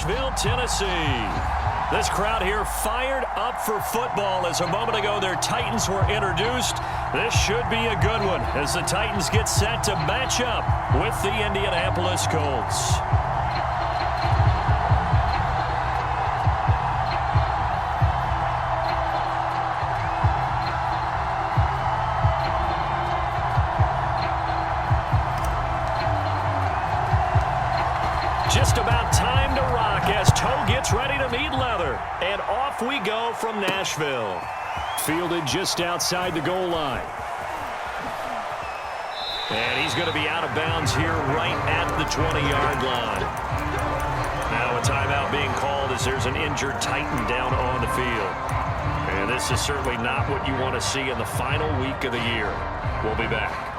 Nashville, Tennessee. This crowd here fired up for football as a moment ago their Titans were introduced. This should be a good one as the Titans get set to match up with the Indianapolis Colts. Just about time to rock as toe gets ready to meet leather. And off we go from Nashville. Fielded just outside the goal line. And he's going to be out of bounds here right at the 20-yard line. Now a timeout being called as there's an injured Titan down on the field. And this is certainly not what you want to see in the final week of the year. We'll be back.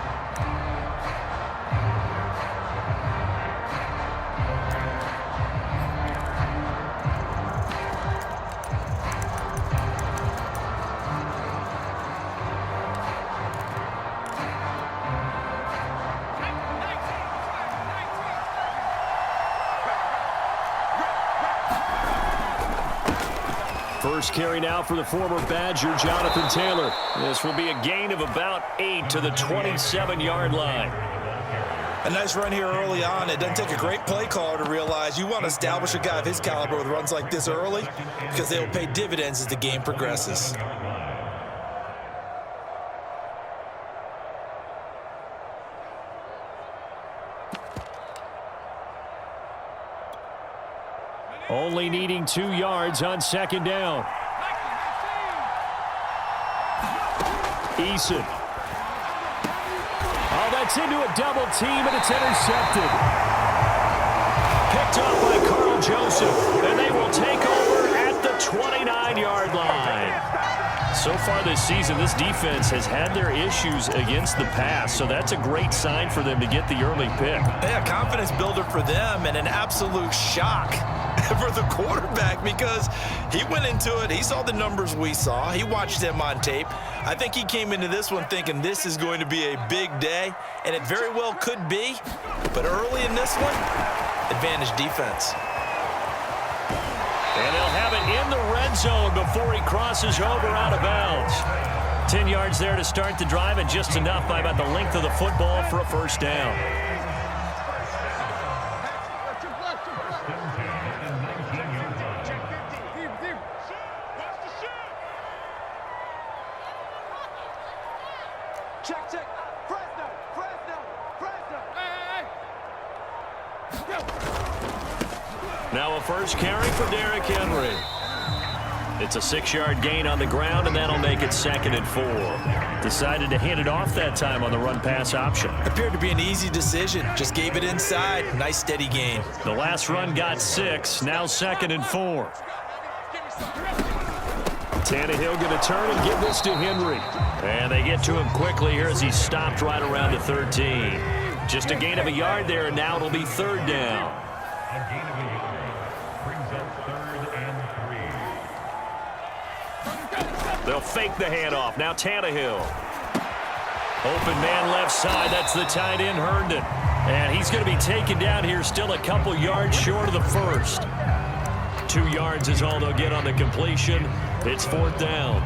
First carry now for the former Badger, Jonathan Taylor. This will be a gain of about 8 to the 27-yard line. A nice run here early on. It doesn't take a great play caller to realize you want to establish a guy of his caliber with runs like this early because they will pay dividends as the game progresses. Only needing 2 yards on second down. Eason. Oh, that's into a double team, and it's intercepted. Picked off by Carl Joseph, and they will take over at the 29-yard line. So far this season, this defense has had their issues against the pass, so that's a great sign for them to get the early pick. Yeah, confidence builder for them and an absolute shock for the quarterback because he went into it. He saw the numbers we saw. He watched them on tape. I think he came into this one thinking this is going to be a big day, and it very well could be. But early in this one, advantage defense. And they'll have it in the red zone before he crosses over out of bounds. 10 yards there to start the drive, and just enough by about the length of the football for a first down. Now a first carry for Derrick Henry. It's a 6-yard gain on the ground, and that'll make it 2nd and 4. Decided to hand it off that time on the run-pass option. Appeared to be an easy decision. Just gave it inside. Nice, steady gain. The last run got 6. Now 2nd and 4. Tannehill going to turn and give this to Henry. And they get to him quickly here as he stopped right around the 13. Just a gain of a yard there, and now it'll be 3rd down. They'll fake the handoff. Now Tannehill. Open man left side. That's the tight end, Herndon. And he's going to be taken down here still a couple yards short of the first. 2 yards is all they'll get on the completion. It's 4th down.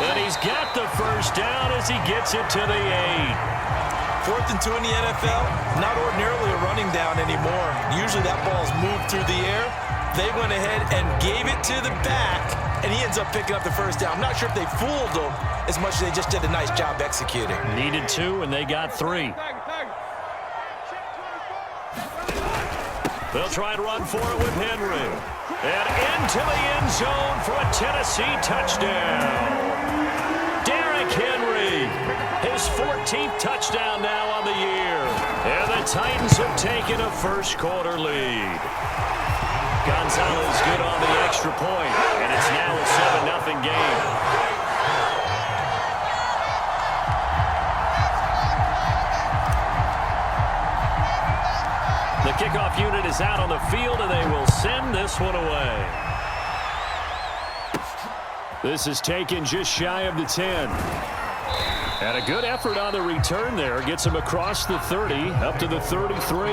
And he's got the first down as he gets it to the 8. 4th and 2 in the NFL, not ordinarily a running down anymore. Usually that ball's moved through the air. They went ahead and gave it to the back, and he ends up picking up the first down. I'm not sure if they fooled him as much as they just did a nice job executing. Needed 2, and they got 3. They'll try to run for it with Henry. And into the end zone for a Tennessee touchdown. Derrick Henry, his 14th touchdown now on the year. And the Titans have taken a first-quarter lead. Gonzalez good on the extra point, and it's now a 7-0 game. Kickoff unit is out on the field, and they will send this one away. This is taken just shy of the 10. And a good effort on the return there. Gets him across the 30, up to the 33.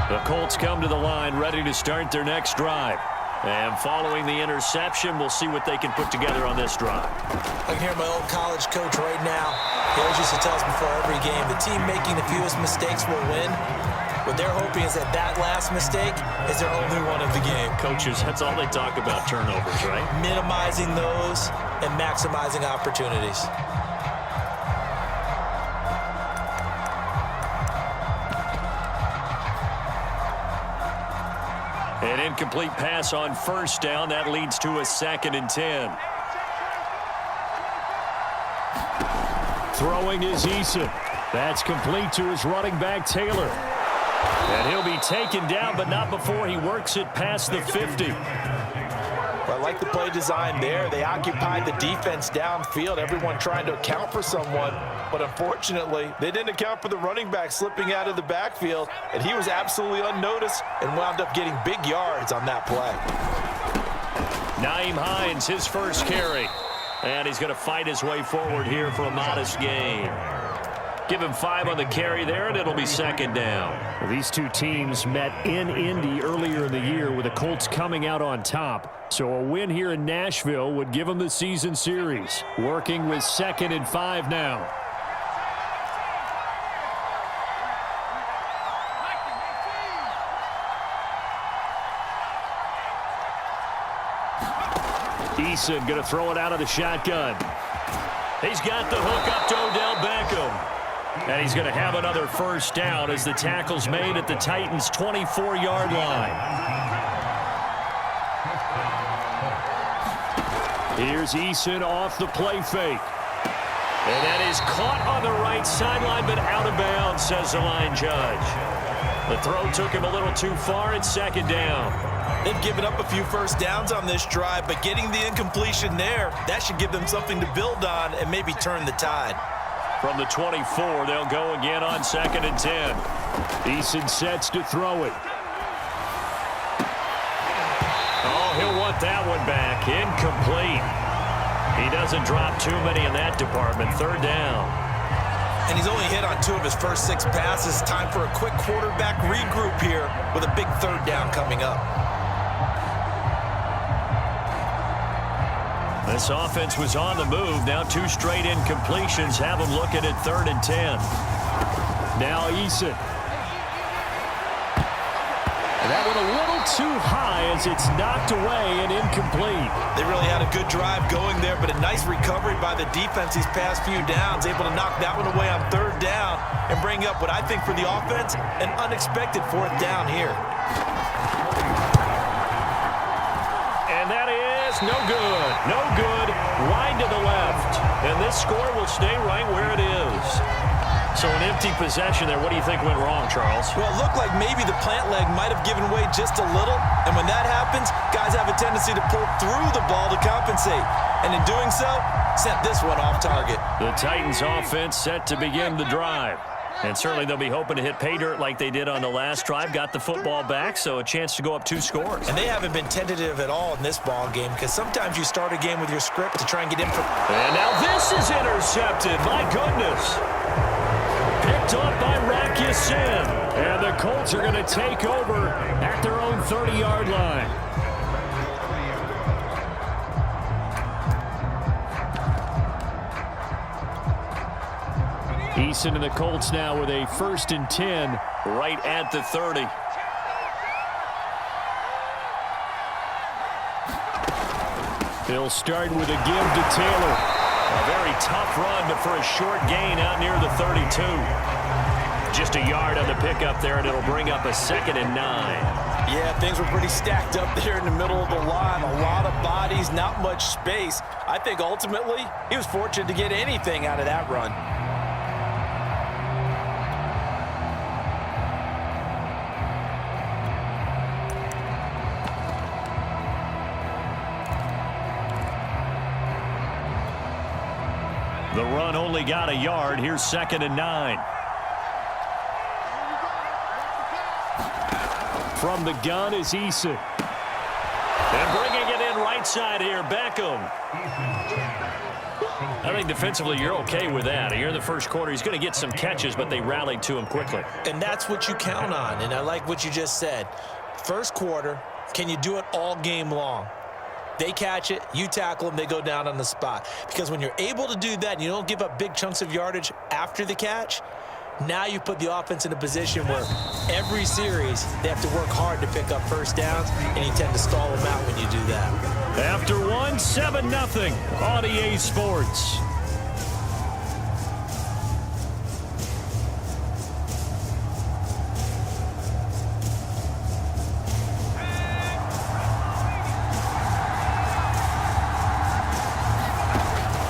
The Colts come to the line, ready to start their next drive. And following the interception, we'll see what they can put together on this drive. I can hear my old college coach right now. He always used to tell us before every game, the team making the fewest mistakes will win. What they're hoping is that that last mistake is their only one of the game. Coaches, that's all they talk about, turnovers, right? Minimizing those and maximizing opportunities. An incomplete pass on first down. That leads to a 2nd and 10. Throwing is Eason. That's complete to his running back, Taylor. And he'll be taken down, but not before he works it past the 50. I like the play design there. They occupied the defense downfield, everyone trying to account for someone. But unfortunately, they didn't account for the running back slipping out of the backfield, and he was absolutely unnoticed and wound up getting big yards on that play. Nyheim Hines, his first carry. And he's going to fight his way forward here for a modest gain. Give him 5 on the carry there, and it'll be 2nd down. Well, these two teams met in Indy earlier in the year with the Colts coming out on top. So a win here in Nashville would give them the season series. Working with 2nd and 5 now. Eason going to throw it out of the shotgun. He's got the hook up to Odell Beckham. And he's going to have another first down as the tackle's made at the Titans' 24-yard line. Here's Eason off the play fake. And that is caught on the right sideline, but out of bounds, says the line judge. The throw took him a little too far. It's 2nd down. They've given up a few first downs on this drive, but getting the incompletion there, that should give them something to build on and maybe turn the tide. From the 24, they'll go again on 2nd and 10. Eason sets to throw it. Oh, he'll want that one back. Incomplete. He doesn't drop too many in that department. 3rd down. And he's only hit on 2 of his first 6 passes. Time for a quick quarterback regroup here with a big 3rd down coming up. This offense was on the move. Now 2 straight incompletions have them looking at 3rd and 10. Now Eason. And that one a little too high as it's knocked away and incomplete. They really had a good drive going there, but a nice recovery by the defense these past few downs, able to knock that one away on 3rd down and bring up what I think for the offense, an unexpected 4th down here. And that is no good. No good. Wide to the left. And this score will stay right where it is. So an empty possession there. What do you think went wrong, Charles? Well, it looked like maybe the plant leg might have given way just a little. And when that happens, guys have a tendency to pull through the ball to compensate. And in doing so, sent this one off target. The Titans offense set to begin the drive. And certainly they'll be hoping to hit pay dirt like they did on the last drive. Got the football back, so a chance to go up 2 scores. And they haven't been tentative at all in this ball game because sometimes you start a game with your script to try and get in for... And now this is intercepted. My goodness. Picked up by Rakia Sin. And the Colts are going to take over at their own 30-yard line. Eason and the Colts now with a 1st and 10 right at the 30. He'll start with a give to Taylor. A very tough run, but for a short gain out near the 32. Just a yard on the pickup there, and it'll bring up a 2nd and 9. Yeah, things were pretty stacked up there in the middle of the line. A lot of bodies, not much space. I think ultimately he was fortunate to get anything out of that run. The run only got a yard. Here's 2nd and 9. From the gun is Eason. And bringing it in right side here, Beckham. I think defensively you're okay with that. Here in the first quarter, he's going to get some catches, but they rallied to him quickly. And that's what you count on, and I like what you just said. First quarter, can you do it all game long? They catch it, you tackle them, they go down on the spot. Because when you're able to do that and you don't give up big chunks of yardage after the catch, now you put the offense in a position where every series they have to work hard to pick up first downs, and you tend to stall them out when you do that. After 7-0 on EA Sports.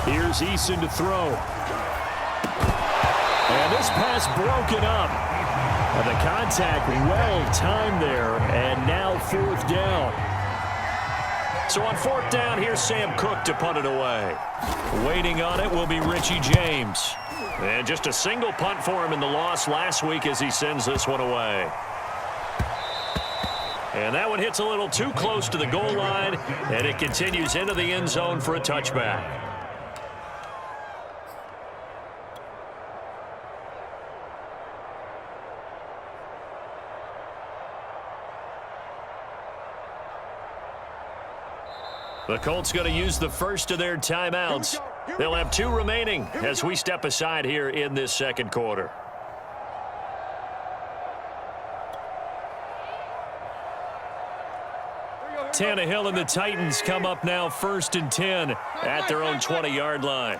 Here's Eason to throw. And this pass broken up. And the contact well timed there. And now 4th down. So on 4th down, here's Sam Cook to punt it away. Waiting on it will be Richie James. And just a single punt for him in the loss last week as he sends this one away. And that one hits a little too close to the goal line. And it continues into the end zone for a touchback. The Colts going to use the first of their timeouts. They'll have 2 remaining as we step aside here in this second quarter. Tannehill and the Titans come up now 1st and 10 at their own 20-yard line.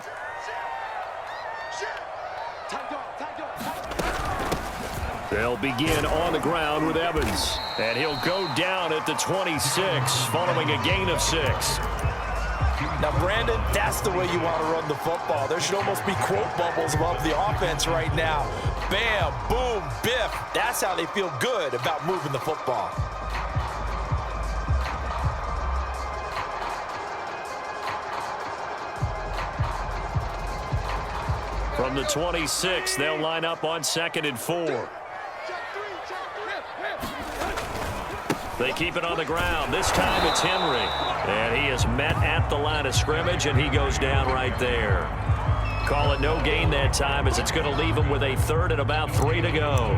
They'll begin on the ground with Evans. And he'll go down at the 26 following a gain of 6. Now, Brandon, that's the way you want to run the football. There should almost be quote bubbles above the offense right now. Bam, boom, biff. That's how they feel good about moving the football. From the 26, they'll line up on 2nd and 4. They keep it on the ground. This time it's Henry. And he is met at the line of scrimmage, and he goes down right there. Call it no gain that time as it's going to leave him with a 3rd and about 3 to go.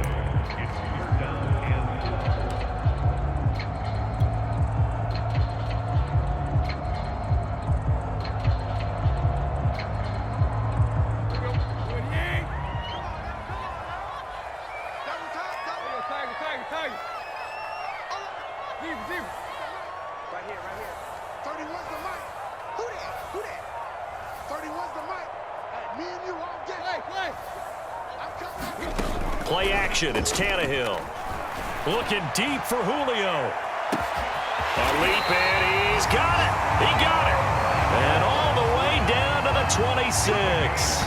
Play action. It's Tannehill. Looking deep for Julio. A leap, and he's got it. He got it. And all the way down to the 26.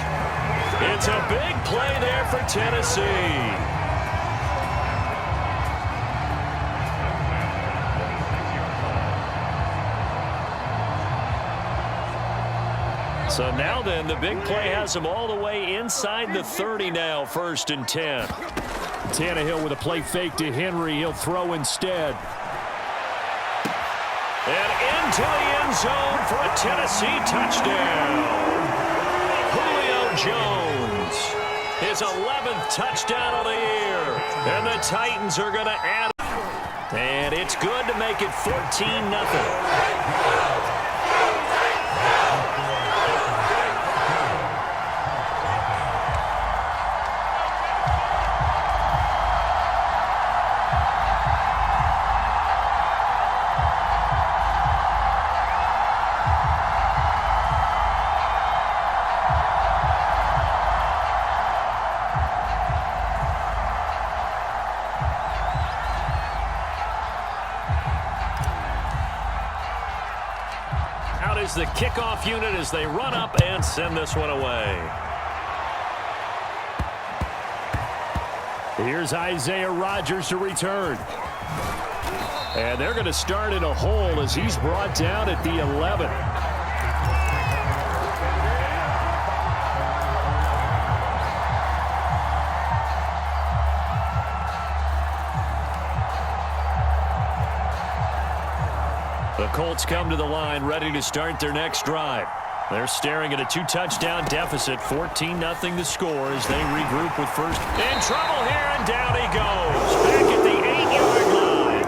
It's a big play there for Tennessee. So now then, the big play has him all the way inside the 30 now, 1st and 10. Tannehill with a play fake to Henry. He'll throw instead. And into the end zone for a Tennessee touchdown. Julio Jones, his 11th touchdown of the year. And the Titans are going to add it. And it's good to make it 14-0. Is the kickoff unit as they run up and send this one away. Here's Isaiah Rodgers to return. And they're going to start in a hole as he's brought down at the 11. The Colts come to the line ready to start their next drive. They're staring at a 2-touchdown deficit, 14-0 the score as they regroup with first. In trouble here, and down he goes. Back at the 8-yard line.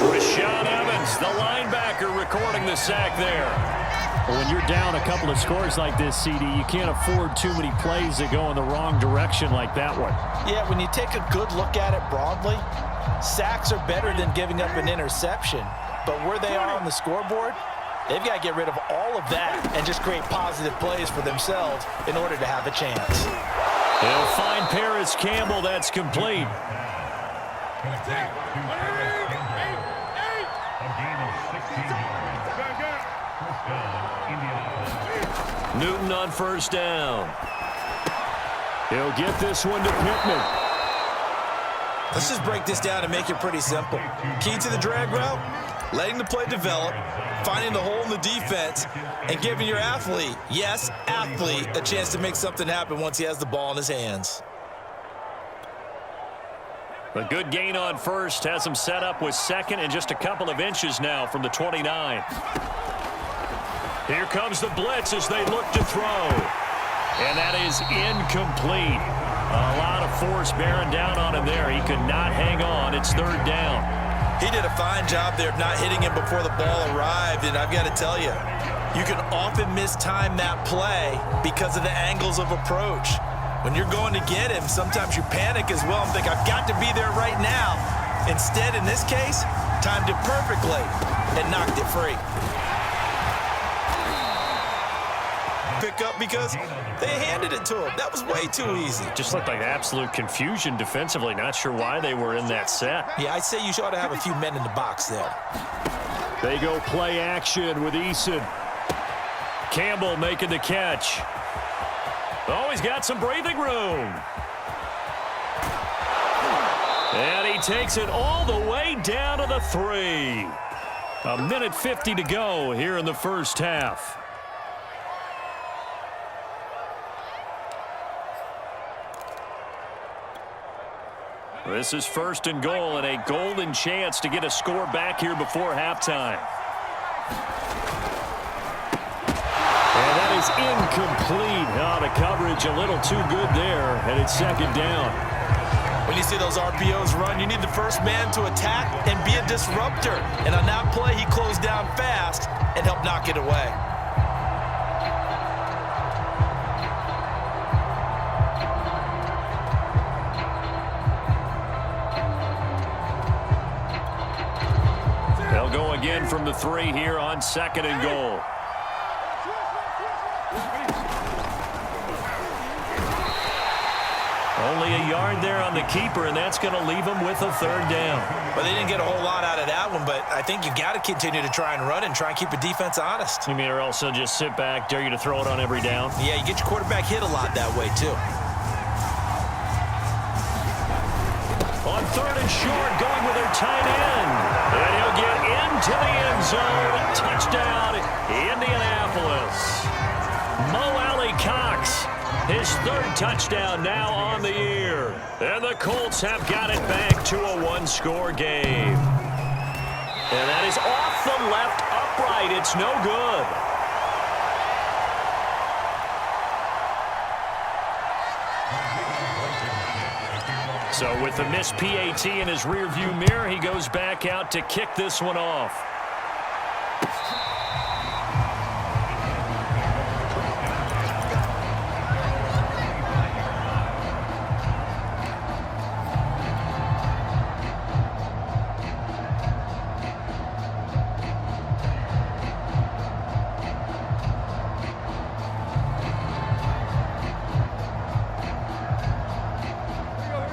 Rashaan Evans, the linebacker, recording the sack there. When you're down a couple of scores like this, CD, you can't afford too many plays that go in the wrong direction like that one. Yeah, when you take a good look at it broadly, sacks are better than giving up an interception. But where they are on the scoreboard, they've got to get rid of all of that and just create positive plays for themselves in order to have a chance. They'll find Paris Campbell. That's complete. Newton on first down. He'll get this one to Pittman. Let's just break this down and make it pretty simple. Key to the drag route, letting the play develop, finding the hole in the defense, and giving your athlete, yes, athlete, a chance to make something happen once he has the ball in his hands. A good gain on first has him set up with second and just a couple of inches now from the 29. Here comes the blitz as they look to throw. And that is incomplete. A lot of force bearing down on him there. He could not hang on. It's third down. He did a fine job there of not hitting him before the ball arrived, and I've got to tell you, you can often mistime that play because of the angles of approach. When you're going to get him, sometimes you panic as well and think, I've got to be there right now. Instead, in this case, timed it perfectly and knocked it free. Pick up because they handed it to him. That was way too easy. Just looked like absolute confusion defensively. Not sure why they were in that set. Yeah, I'd say you ought to have a few men in the box there. They go play action with Eason. Campbell making the catch. Oh, he's got some breathing room. And he takes it all the way down to the 3. A minute 50 to go here in the first half. This is first and goal and a golden chance to get a score back here before halftime. And that is incomplete. Oh, the coverage a little too good there, and it's second down. When you see those RPOs run, you need the first man to attack and be a disruptor. And on that play, he closed down fast and helped knock it away. They'll go again from the 3 here on second and goal. Only a yard there on the keeper, and that's going to leave them with a third down. Well, they didn't get a whole lot out of that one, but I think you got to continue to try and run and try and keep the defense honest. You mean or also just sit back, dare you to throw it on every down? Yeah, you get your quarterback hit a lot that way, too. On third and short, going with their tight end. And he'll get into the end zone. Touchdown, Indianapolis. Mo Alley-Cox, his third touchdown now on the year. And the Colts have got it back to a one-score game. And that is off the left upright. It's no good. So with the missed PAT in his rearview mirror, he goes back out to kick this one off.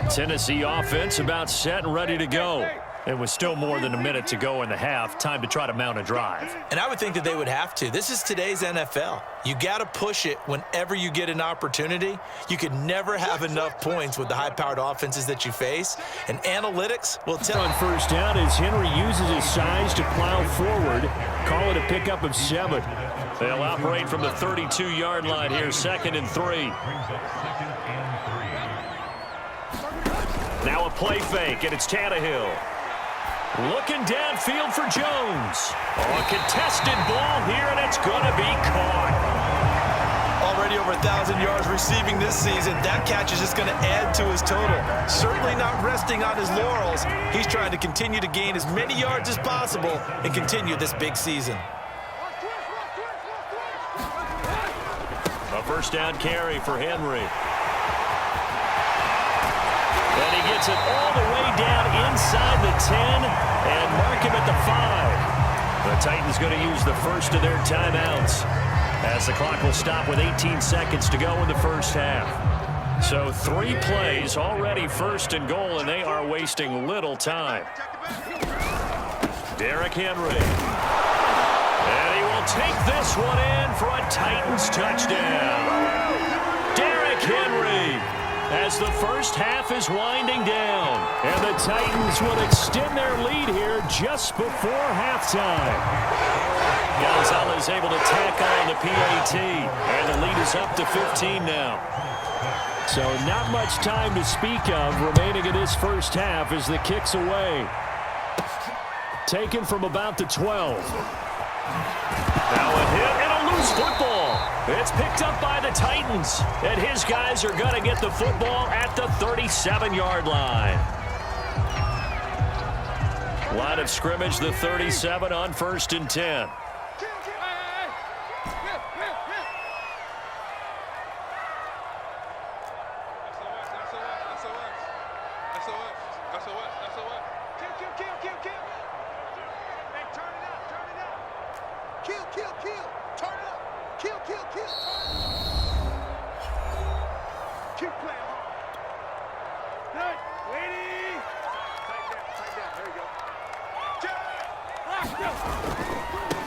Tennessee offense about set and ready to go. It was still more than a minute to go in the half. Time to try to mount a drive. And I would think that they would have to. This is today's NFL. You got to push it whenever you get an opportunity. You can never have enough points with the high-powered offenses that you face. And analytics will tell. On first down as Henry uses his size to plow forward. Call it a pickup of 7. They'll operate from the 32-yard line here, 2nd and 3. Now a play fake, and it's Tannehill. Looking downfield for Jones. A contested ball here, and it's going to be caught. Already over 1,000 yards receiving this season. That catch is just going to add to his total. Certainly not resting on his laurels. He's trying to continue to gain as many yards as possible and continue this big season. A first down carry for Henry. And he gets it all the way down inside the 10 and mark him at the 5. The Titans going to use the first of their timeouts as the clock will stop with 18 seconds to go in the first half. So 3 plays, already first and goal, and they are wasting little time. Derrick Henry. And he will take this one in for a Titans touchdown. Derrick Henry, as the first half is winding down. And the Titans will extend their lead here just before halftime. Gonzalez able to tack on the PAT, and the lead is up to 15 now. So not much time to speak of remaining in this first half as the kick's away. Taken from about the 12. Now a hit and a loose football. It's picked up by the Titans, and his guys are going to get the football at the 37-yard line. Line of scrimmage, the 37 on 1st and 10.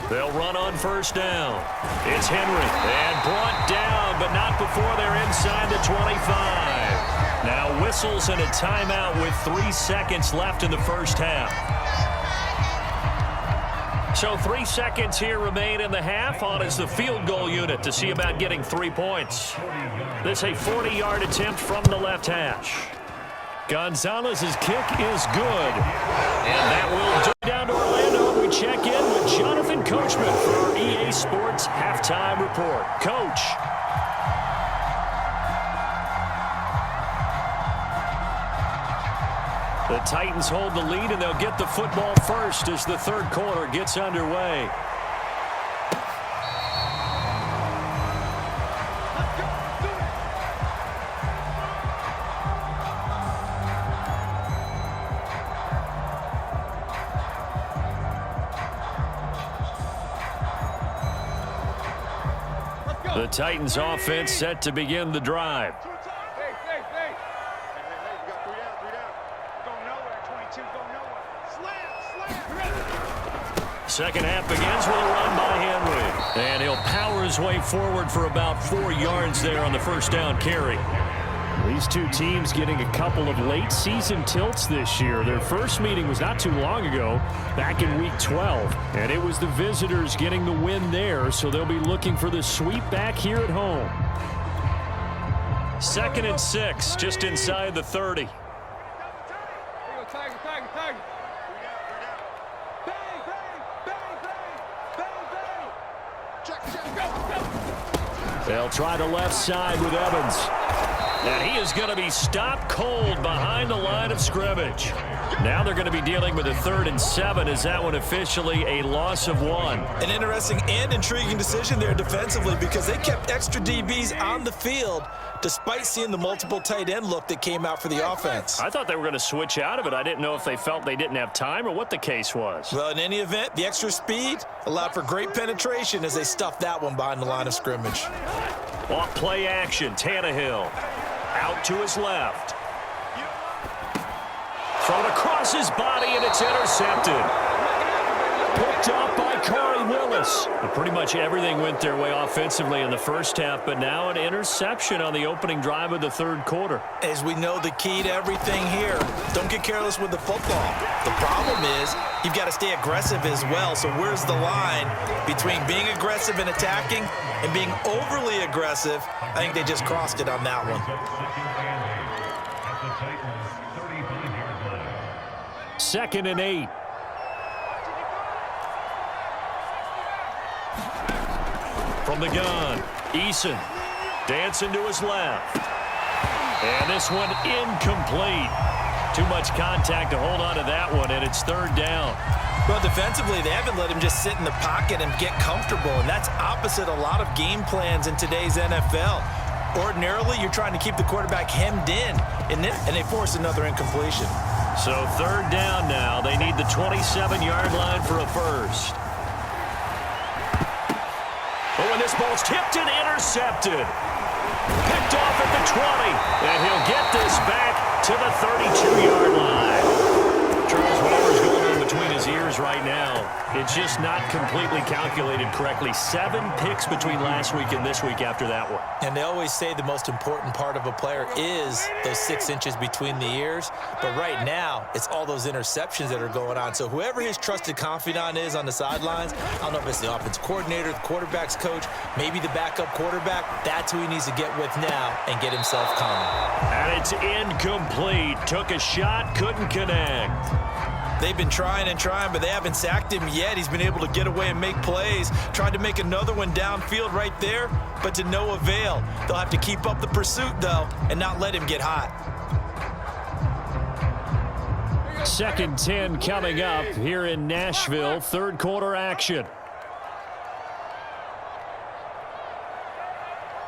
They'll run on first down. It's Henry, and brought down, but not before they're inside the 25. Now whistles and a timeout with 3 seconds left in the first half. So 3 seconds here remain in the half. On is the field goal unit to see about getting 3 points. This a 40-yard attempt from the left hash. Gonzalez's kick is good. And that will do. Down to Orlando, we check in with Jonathan Coachman for our EA Sports Halftime Report. Coach. The Titans hold the lead, and they'll get the football first as the third quarter gets underway. The Titans offense set to begin the drive. Second half begins with a run by Henry. And he'll power his way forward for about 4 yards there on the first down carry. These two teams getting a couple of late season tilts this year. Their first meeting was not too long ago, back in week 12. And it was the visitors getting the win there, so they'll be looking for the sweep back here at home. 2nd and 6, just inside the 30. They'll try the left side with Evans. And he is going to be stopped cold behind the line of scrimmage. Now they're going to be dealing with a 3rd and 7. Is that one officially a loss of 1? An interesting and intriguing decision there defensively because they kept extra DBs on the field despite seeing the multiple tight end look that came out for the offense. I thought they were going to switch out of it. I didn't know if they felt they didn't have time or what the case was. Well, in any event, the extra speed allowed for great penetration as they stuffed that one behind the line of scrimmage. Off play action, Tannehill out to his left. Thrown across his body, and it's intercepted. Picked up by Corey Willis. And pretty much everything went their way offensively in the first half, but now an interception on the opening drive of the third quarter. As we know, the key to everything here, don't get careless with the football. The problem is you've got to stay aggressive as well. So where's the line between being aggressive and attacking and being overly aggressive? I think they just crossed it on that one. 2nd and 8. From the gun, Eason dancing to his left. And this one incomplete. Too much contact to hold on to that one, and it's third down. Well, defensively, they haven't let him just sit in the pocket and get comfortable, and that's opposite a lot of game plans in today's NFL. Ordinarily, you're trying to keep the quarterback hemmed in, and they force another incompletion. So third down now. They need the 27-yard line for a first. But when this ball's tipped and intercepted, picked off at the 20, and he'll get this back to the 32-yard line. Charles, whatever's going on between his ears right now, it's just not completely calculated correctly. 7 picks between last week and this week after that one. And they always say the most important part of a player is those 6 inches between the ears. But right now, it's all those interceptions that are going on. So whoever his trusted confidant is on the sidelines, I don't know if it's the offense coordinator, the quarterback's coach, maybe the backup quarterback, that's who he needs to get with now and get himself calm. And it's incomplete. Took a shot, couldn't connect. They've been trying and trying, but they haven't sacked him yet. He's been able to get away and make plays. Tried to make another one downfield right there, but to no avail. They'll have to keep up the pursuit, though, and not let him get hot. 2nd and 10 coming up here in Nashville. Third quarter action.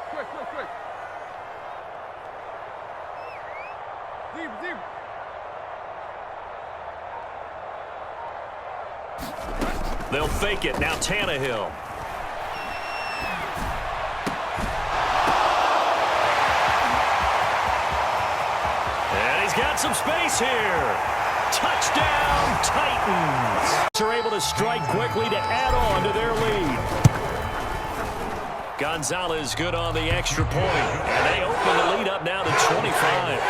Quick. Deep. They'll fake it. Now Tannehill. And he's got some space here. Touchdown, Titans. Are able to strike quickly to add on to their lead. Gonzalez good on the extra point. And they open the lead up now to 25.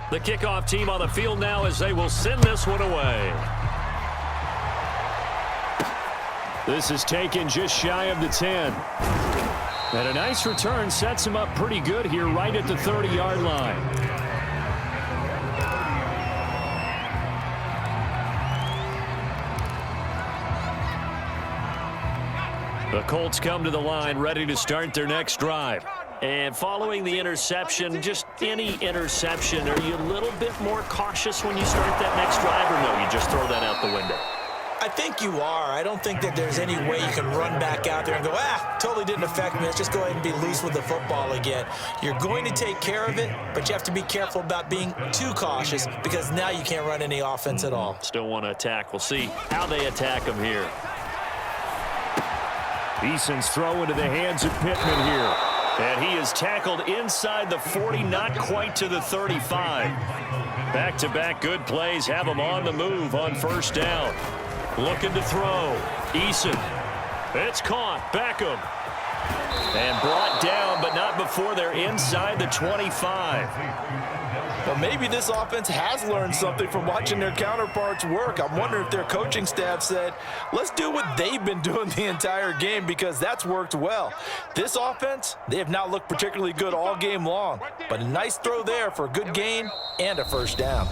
The kickoff team on the field now as they will send this one away. This is taken just shy of the 10. And a nice return sets him up pretty good here right at the 30-yard line. The Colts come to the line ready to start their next drive. And following the interception, just any interception, are you a little bit more cautious when you start that next drive, or no, you just throw that out the window? I think you are. I don't think that there's any way you can run back out there and go, totally didn't affect me. Let's just go ahead and be loose with the football again. You're going to take care of it, but you have to be careful about being too cautious because now you can't run any offense at all. Still want to attack. We'll see how they attack him here. Eason's throw into the hands of Pittman here. And he is tackled inside the 40, not quite to the 35. Back-to-back good plays have him on the move on first down. Looking to throw. Eason. It's caught. Beckham. And brought down, but not before they're inside the 25. Well, maybe this offense has learned something from watching their counterparts work. I'm wondering if their coaching staff said, let's do what they've been doing the entire game because that's worked well. This offense, they have not looked particularly good all game long, but a nice throw there for a good gain and a first down.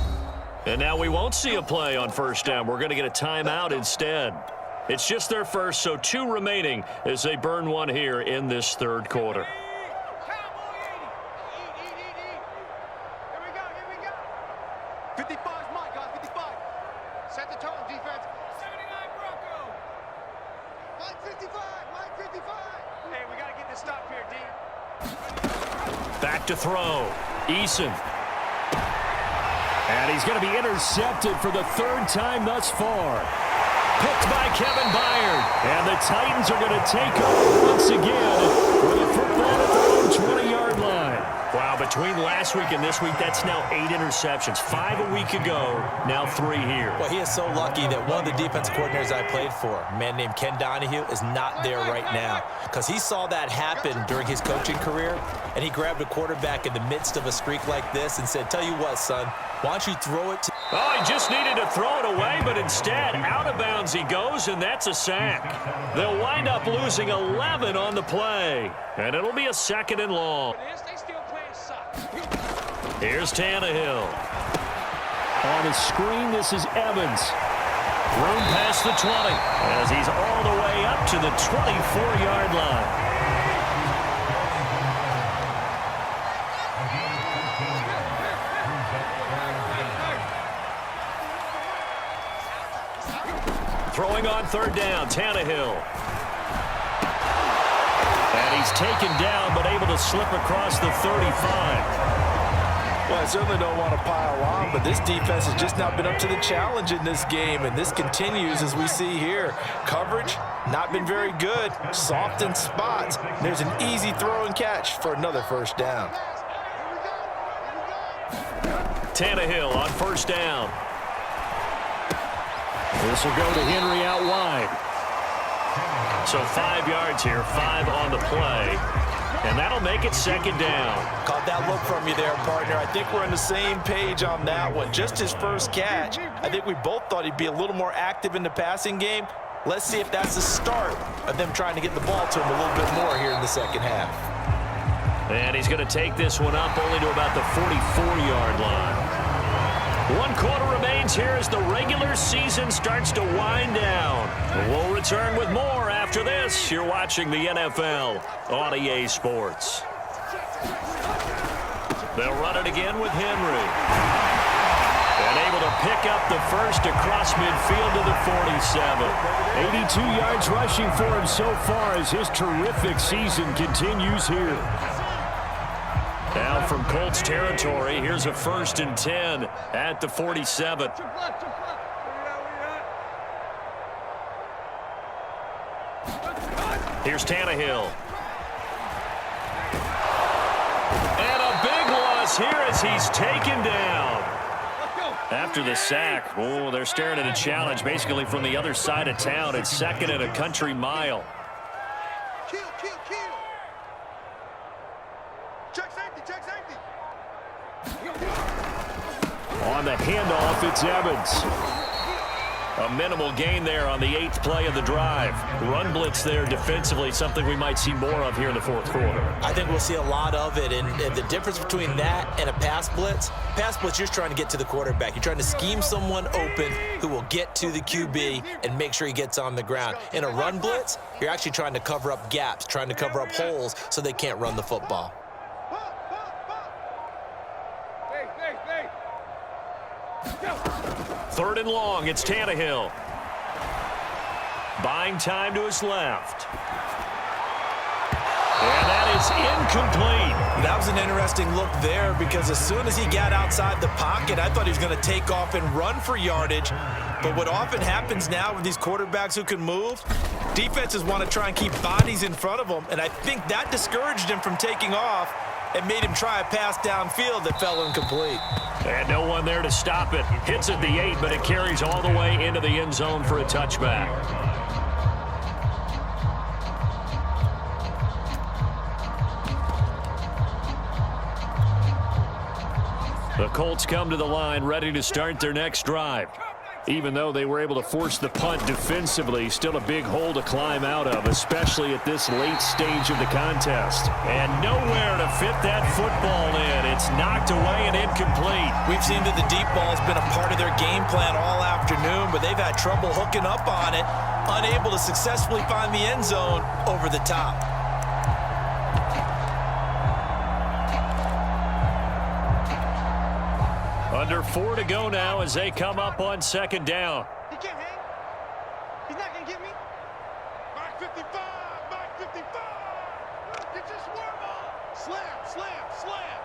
And now we won't see a play on first down. We're going to get a timeout instead. It's just their first, so 2 remaining as they burn one here in this third quarter. Back to throw. Eason. And he's going to be intercepted for the 3rd time thus far. Picked by Kevin Byard. And the Titans are going to take over once again with a football at their own 20-yard line. Wow, between last week and this week, that's now 8 interceptions. 5 a week ago, now 3 here. Well, he is so lucky that one of the defense coordinators I played for, a man named Ken Donahue, is not there right now because he saw that happen during his coaching career, and he grabbed a quarterback in the midst of a streak like this and said, tell you what, son, why don't you throw it to... Oh, he just needed to throw it away, but instead, out of bounds he goes, and that's a sack. They'll wind up losing 11 on the play, and it'll be a 2nd and long. Here's Tannehill. On the screen, this is Evans. Room past the 20 as he's all the way up to the 24-yard line. Throwing on third down, Tannehill. And he's taken down but able to slip across the 35. Well, I certainly don't want to pile on, but this defense has just not been up to the challenge in this game, and this continues as we see here. Coverage, not been very good. Soft in spots. There's an easy throw and catch for another first down. Tannehill on first down. This will go to Henry out wide. So 5 yards here, 5 on the play. And that'll make it second down. Caught that look from you there, partner. I think we're on the same page on that one. Just his first catch. I think we both thought he'd be a little more active in the passing game. Let's see if that's the start of them trying to get the ball to him a little bit more here in the second half. And he's going to take this one up only to about the 44-yard line. 1 quarter remains here as the regular season starts to wind down. We'll return with more after this. You're watching the NFL on EA Sports. They'll run it again with Henry. And able to pick up the first across midfield to the 47. 82 yards rushing for him so far as his terrific season continues here. Now from Colts territory, here's a 1st and 10 at the 47. Here's Tannehill. And a big loss here as he's taken down. After the sack, oh, they're staring at a challenge basically from the other side of town. It's 2nd and a country mile. On the handoff, it's Evans. A minimal gain there on the 8th play of the drive. Run blitz there defensively, something we might see more of here in the 4th quarter. I think we'll see a lot of it, and the difference between that and a pass blitz, you're just trying to get to the quarterback. You're trying to scheme someone open who will get to the QB and make sure he gets on the ground. In a run blitz, you're actually trying to cover up gaps, trying to cover up holes so they can't run the football. Third and long, it's Tannehill. Buying time to his left. And that is incomplete. That was an interesting look there because as soon as he got outside the pocket, I thought he was going to take off and run for yardage. But what often happens now with these quarterbacks who can move, defenses want to try and keep bodies in front of them, and I think that discouraged him from taking off and made him try a pass downfield that fell incomplete. And no one there to stop it. Hits at the 8, but it carries all the way into the end zone for a touchback. The Colts come to the line ready to start their next drive. Even though they were able to force the punt defensively, still a big hole to climb out of, especially at this late stage of the contest. And nowhere to fit that football in. It's knocked away and incomplete. We've seen that the deep ball has been a part of their game plan all afternoon, but they've had trouble hooking up on it, unable to successfully find the end zone over the top. Under 4 to go now as they come up on 2nd down. He can't hang. He's not going to get me. Mark 55. Mark 55. Get your swarm on. Slam, slam, slam.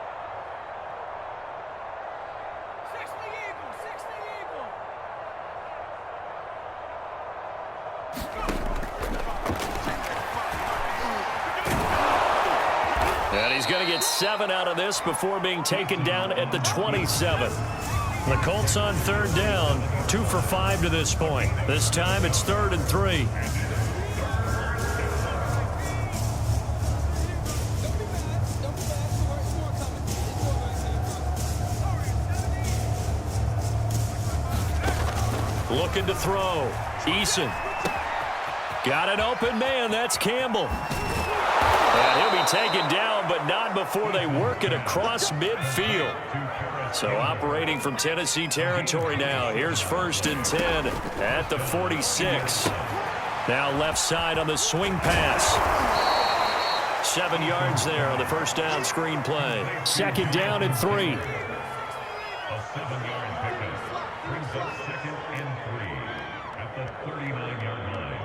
60 Eagle, 60 Eagle. And he's going to get 7 out of this before being taken down at the 27. The Colts on 3rd down, 2 for 5 to this point. This time it's 3rd and 3. Looking to throw. Eason. Got an open man. That's Campbell. And he'll be taken down, but not before they work it across midfield. So operating from Tennessee territory now. Here's 1st and 10 at the 46. Now left side on the swing pass. 7 yards there on the first down screen play. 2nd down and 3. A 7-yard pickup brings up 2nd and 3 at the 39-yard line.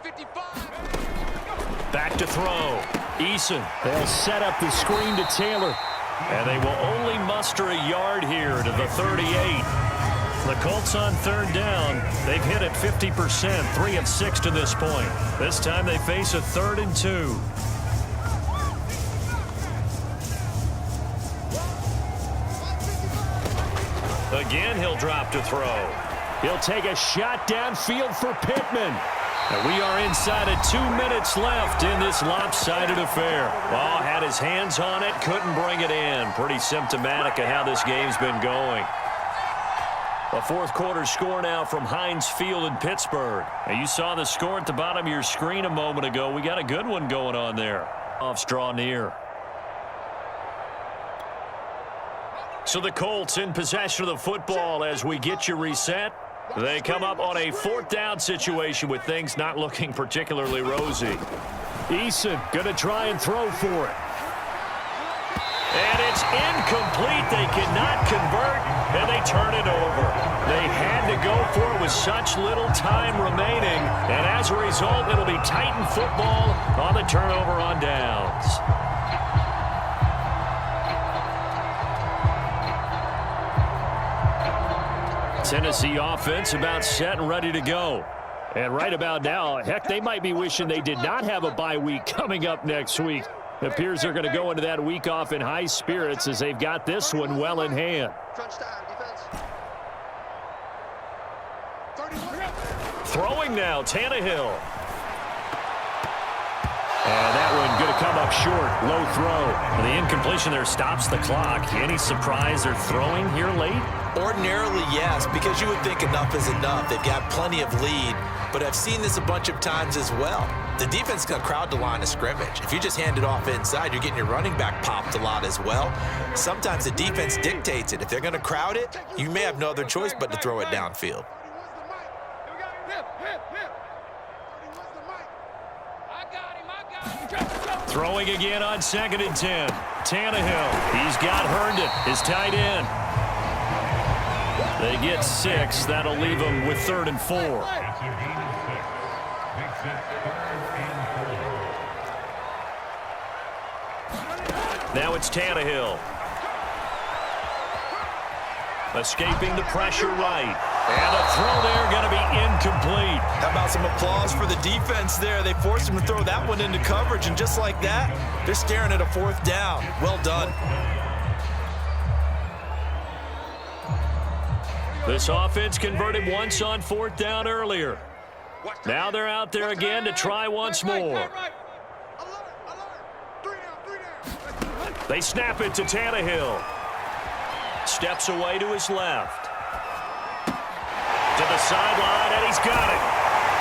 55. Back to throw. Eason. They'll set up the screen to Taylor. And they will only muster a yard here to the 38. The Colts on 3rd down. They've hit it 50%, 3 of 6 to this point. This time they face a 3rd and 2. Again, he'll drop to throw. He'll take a shot downfield for Pittman. And we are inside of 2 minutes left in this lopsided affair. Ball had his hands on it, couldn't bring it in. Pretty symptomatic of how this game's been going. A 4th quarter score now from Heinz Field in Pittsburgh. Now you saw the score at the bottom of your screen a moment ago. We got a good one going on there. Offs draw near. So the Colts in possession of the football as we get you reset. They come up on a 4th down situation with things not looking particularly rosy. Eason going to try and throw for it. And it's incomplete. They cannot convert, and they turn it over. They had to go for it with such little time remaining, and as a result, it'll be Titan football on the turnover on downs. Tennessee offense about set and ready to go. And right about now, heck, they might be wishing they did not have a bye week coming up next week. It appears they're going to go into that week off in high spirits as they've got this one well in hand. Throwing now, Tannehill. And that one going to come up short. Low throw. The incompletion there stops the clock. Any surprise they're throwing here late? Ordinarily, yes, because you would think enough is enough. They've got plenty of lead, but I've seen this a bunch of times as well. The defense is going to crowd the line of scrimmage. If you just hand it off inside, you're getting your running back popped a lot as well. Sometimes the defense dictates it. If they're going to crowd it, you may have no other choice but to throw it downfield. Throwing again on 2nd and 10. Tannehill. He's got Herndon, his tight end. They get 6. That'll leave them with 3rd and 4. It's a gain of 6. Makes it 3rd and 4. Now it's Tannehill. Escaping the pressure right. And a throw there going to be incomplete. How about some applause for the defense there? They forced him to throw that one into coverage, and just like that, they're staring at a 4th down. Well done. This offense converted once on 4th down earlier. Now they're out there again to try once more. They snap it to Tannehill. Steps away to his left. To the sideline, and he's got it.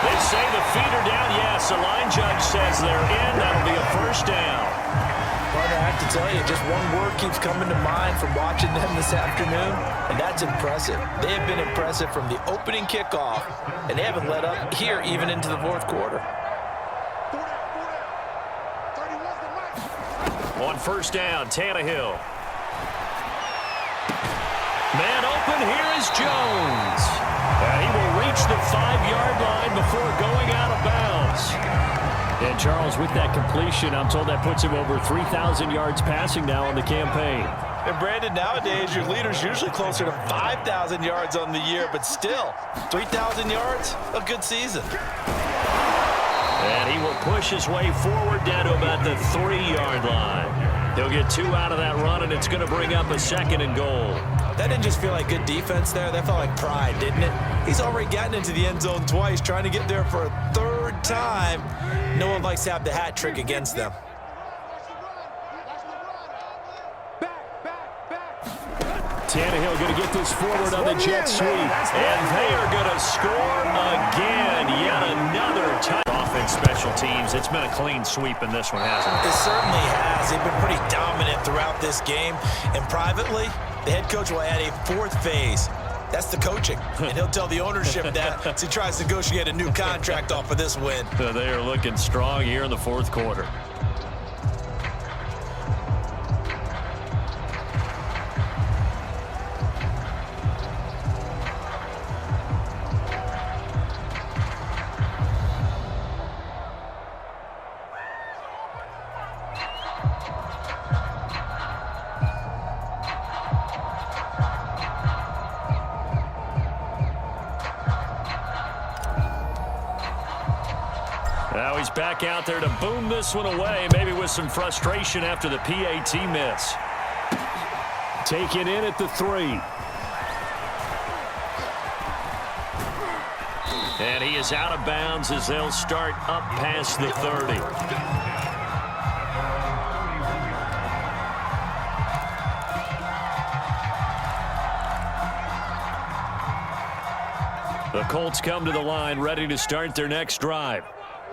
They say the feet are down. Yes, the line judge says they're in. That'll be a 1st down. Partner, I have to tell you, just one word keeps coming to mind from watching them this afternoon, and that's impressive. They have been impressive from the opening kickoff, and they haven't let up here even into the 4th quarter. On 1st down, Tannehill. Man open, here is Jones. He will reach the 5-yard line before going out of bounds. And Charles, with that completion, I'm told that puts him over 3,000 yards passing now on the campaign. And Brandon, nowadays your leader's usually closer to 5,000 yards on the year, but still, 3,000 yards, a good season. And he will push his way forward down to about the 3-yard line. He'll get 2 out of that run, and it's going to bring up a 2nd and goal. That didn't just feel like good defense there. That felt like pride, didn't it? He's already gotten into the end zone twice, trying to get there for a 3rd time. No one likes to have the hat trick against them. Tannehill going to get this forward on the jet sweep. And they are going to score again. Yet another touchdown. offense, special teams. It's been a clean sweep in this one, hasn't it? It certainly has. They've been pretty dominant throughout this game. And privately, the head coach will add a fourth phase. That's the coaching. And he'll tell the ownership that as he tries to negotiate a new contract off of this win. They are looking strong here in the fourth quarter. Now he's back out there to boom this one away, maybe with some frustration after the PAT miss. Taken in at the 3. And he is out of bounds as they'll start up past the 30. The Colts come to the line ready to start their next drive.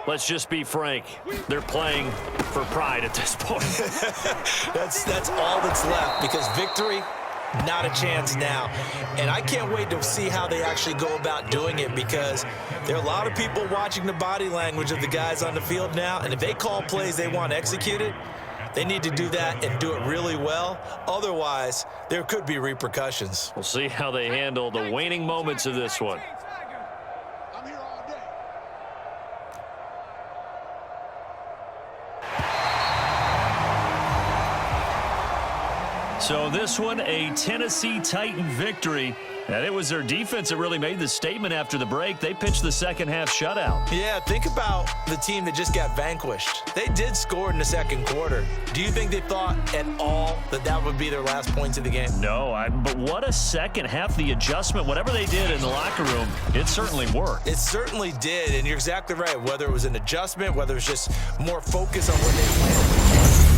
Let's just be frank. They're playing for pride at this point. That's all that's left, because victory, not a chance now. And I can't wait to see how they actually go about doing it, because there are a lot of people watching the body language of the guys on the field now, and if they call plays they want executed, they need to do that and do it really well. Otherwise, there could be repercussions. We'll see how they handle the waning moments of this one. I'm here all day. So this one, a Tennessee Titan victory. And it was their defense that really made the statement after the break. They pitched the second half shutout. Yeah, think about the team that just got vanquished. They did score in the second quarter. Do you think they thought at all that that would be their last points of the game? No, but what a second half. The adjustment, whatever they did in the locker room, it certainly worked. It certainly did, and you're exactly right. Whether it was an adjustment, whether it was just more focus on what they planned.